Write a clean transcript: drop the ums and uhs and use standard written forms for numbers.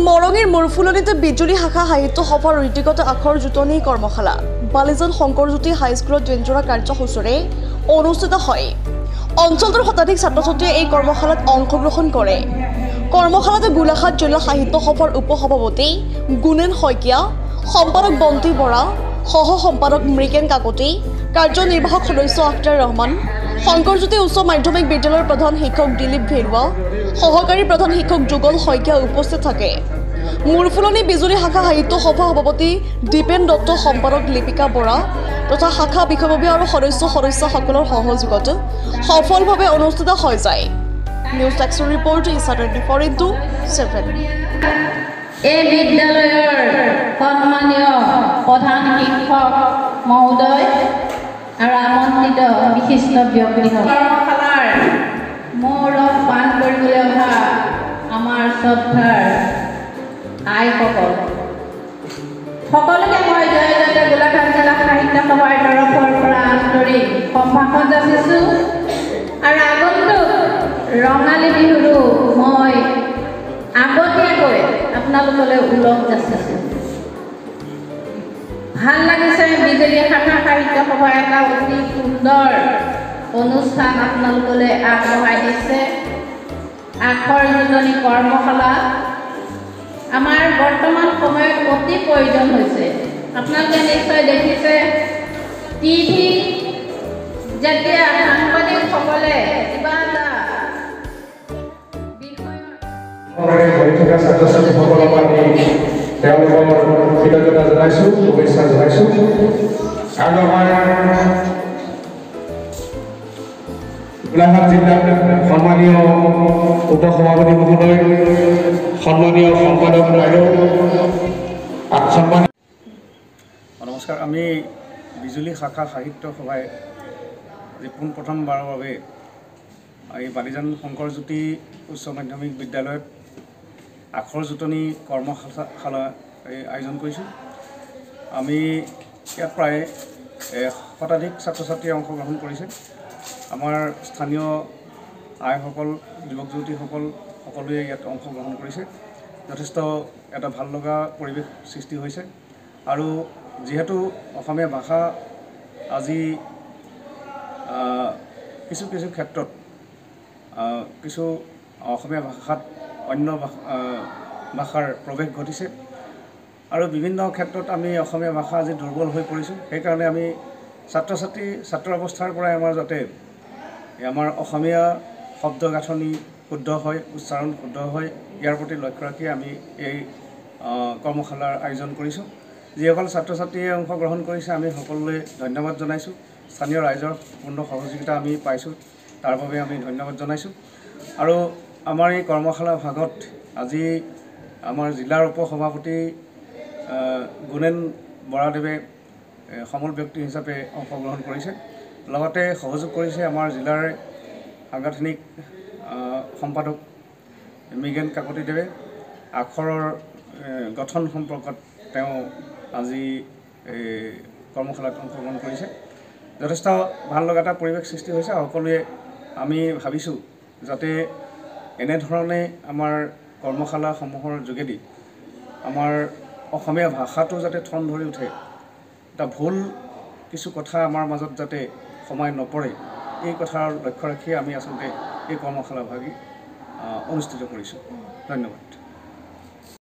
মৰঙীৰ মূৰফুলনিতে বিজুলী শাখা সাহিত্য সভাৰ ঋতিগত আখৰ জুতনি কৰ্মশালা বালিজান শংকৰজ্যোতি হাইস্কুলত দিনজোৰা কাৰ্যসূচীৰে অনুষ্ঠিত হয়। অঞ্চলটোৰ শতাধিক ছাত্ৰ ছাত্ৰীয়ে এই কৰ্মশালাত অংশগ্ৰহণ কৰে। কৰ্মশালাতে গোলাঘাট জিলা সাহিত্য সভাৰ উপসভাপতি গুণেন শইকীয়া, সম্পাদক বন্তি বৰা, সহ সম্পাদক মৃগেন কাকতি, কাৰ্যনিৰ্বাহক সদস্য আখতাৰ ৰহমান, শংকৰজ্যোতি উচ্চ মাধ্যমিক বিদ্যালয়ৰ প্ৰধান শিক্ষক দিলীপ ভেৰুৱা, সহকাৰী প্ৰধান শিক্ষক যুগল শইকীয়া উপস্থিত থাকে। মূৰফুলনি বিজুলী শাখা সাহিত্য সভা সভাপতি দীপেন দত্ত, সম্পাদক লিপিকা বৰা তথা শাখা বিষয়ববী আৰু সদস্যসকলৰ সহযোগত সফলভাৱে অনুষ্ঠিত হৈ যায়। নিউজ ডেস্কৰ ৰিপৰ্ট ইছাৰ24/7। এই বিদ্যালয়ৰ সন্মানীয় প্ৰধান শিক্ষক মহোদয় আৰু আমন্ত্ৰিত বিশিষ্ট ব্যক্তিসকল, কৰ্মশালাৰ মৌৰৱ পান কৰিবলৈ অহা আমাৰ শ্ৰদ্ধাৰ আইসকল, সকলোকে মই জয়তে গোলাঘাট জিলা সাহিত্য সভাৰ তৰফৰ পৰা আন্তৰিক সম্ভাষণ যাচিছোঁ আৰু আগন্তুক ৰঙালী বিহুৰো মই আগতীয়াকৈ আপোনালোকলৈ ওলগ যাচিছোঁ। ভাল লাগিছে বিজুলী শাখা সাহিত্য সভাৰ এটা অতি সুন্দৰ অনুষ্ঠান আপোনালোকলৈ আগবঢ়াই দিছে। আখৰ জুতনি কৰ্মশালা আমাৰ বৰ্তমান সময়ত অতি প্ৰয়োজন হৈছে। আপোনালোকে নিশ্চয় দেখিছে টিভি যেতিয়া সাংবাদিকসকলে কিবা এটা কৃতজ্ঞতা জনাইছোঁ, শুভেচ্ছা জনাইছোঁ। আৰু আমাৰ গোলাঘাট জিলাৰ সন্মানীয় উপসভাপতি মহোদয়, সন্মানীয় সম্পাদক বাইদেউ, নমস্কাৰ। আমি বিজুলী শাখা সাহিত্য সভাই আজি পোনপ্ৰথমবাৰৰ বাবে এই বালিজান শংকৰজ্যোতি উচ্চ মাধ্যমিক বিদ্যালয়ত আখৰ জুতনি কৰ্মশালা আয়োজন কৰিছোঁ। আমি ইয়াত প্ৰায় শতাধিক ছাত্ৰ ছাত্ৰীয়ে অংশগ্ৰহণ কৰিছে। আমাৰ স্থানীয় আইসকল, যুৱক যুৱতীসকল সকলোৱে ইয়াত অংশগ্ৰহণ কৰিছে। যথেষ্ট এটা ভাল লগা পৰিৱেশ সৃষ্টি হৈছে। আৰু যিহেতু অসমীয়া ভাষা আজি কিছু ক্ষেত্ৰত কিছু অসমীয়া ভাষাত অন্য ভাষাৰ প্ৰৱেশ ঘটিছে আৰু বিভিন্ন ক্ষেত্ৰত আমি অসমীয়া ভাষা আজি দুৰ্বল হৈ পৰিছোঁ। সেইকাৰণে আমি ছাত্ৰ অৱস্থাৰ পৰাই আমাৰ যাতে আমাৰ অসমীয়া শব্দ গাঁথনি শুদ্ধ হয়, উচ্চাৰণ শুদ্ধ হয়, ইয়াৰ প্ৰতি লক্ষ্য ৰাখি আমি এই কৰ্মশালাৰ আয়োজন কৰিছোঁ। যিসকল ছাত্ৰ ছাত্ৰীয়ে অংশগ্ৰহণ কৰিছে আমি সকলোৱে ধন্যবাদ জনাইছোঁ। স্থানীয় ৰাইজৰ পূৰ্ণ সহযোগিতা আমি পাইছোঁ, তাৰ বাবে আমি ধন্যবাদ জনাইছোঁ। আৰু আমাৰ এই কৰ্মশালা ভাগত আজি আমাৰ জিলাৰ উপসভাপতি গুণেন বৰাদেৱে সমল ব্যক্তি হিচাপে অংশগ্ৰহণ কৰিছে। লগতে সহযোগ কৰিছে আমাৰ জিলাৰ সাংগঠনিক সম্পাদক মৃগেন কাকতিদেৱে। আখৰৰ গঠন সম্পৰ্কত তেওঁ আজি কৰ্মশালাত অংশগ্ৰহণ কৰিছে। যথেষ্ট ভাল লগা এটা পৰিৱেশ সৃষ্টি হৈছে। সকলোৱে আমি ভাবিছোঁ যাতে এনেধৰণে আমাৰ কৰ্মশালাসমূহৰ যোগেদি আমাৰ অসমীয়া ভাষাটো যাতে ঠন ধৰি উঠে, এটা ভুল কিছু কথা আমাৰ মাজত যাতে সোমাই নপৰে, এই কথাৰ লক্ষ্য ৰাখি আমি আচলতে এই কৰ্মশালা ভাগি অনুষ্ঠিত কৰিছোঁ। ধন্যবাদ।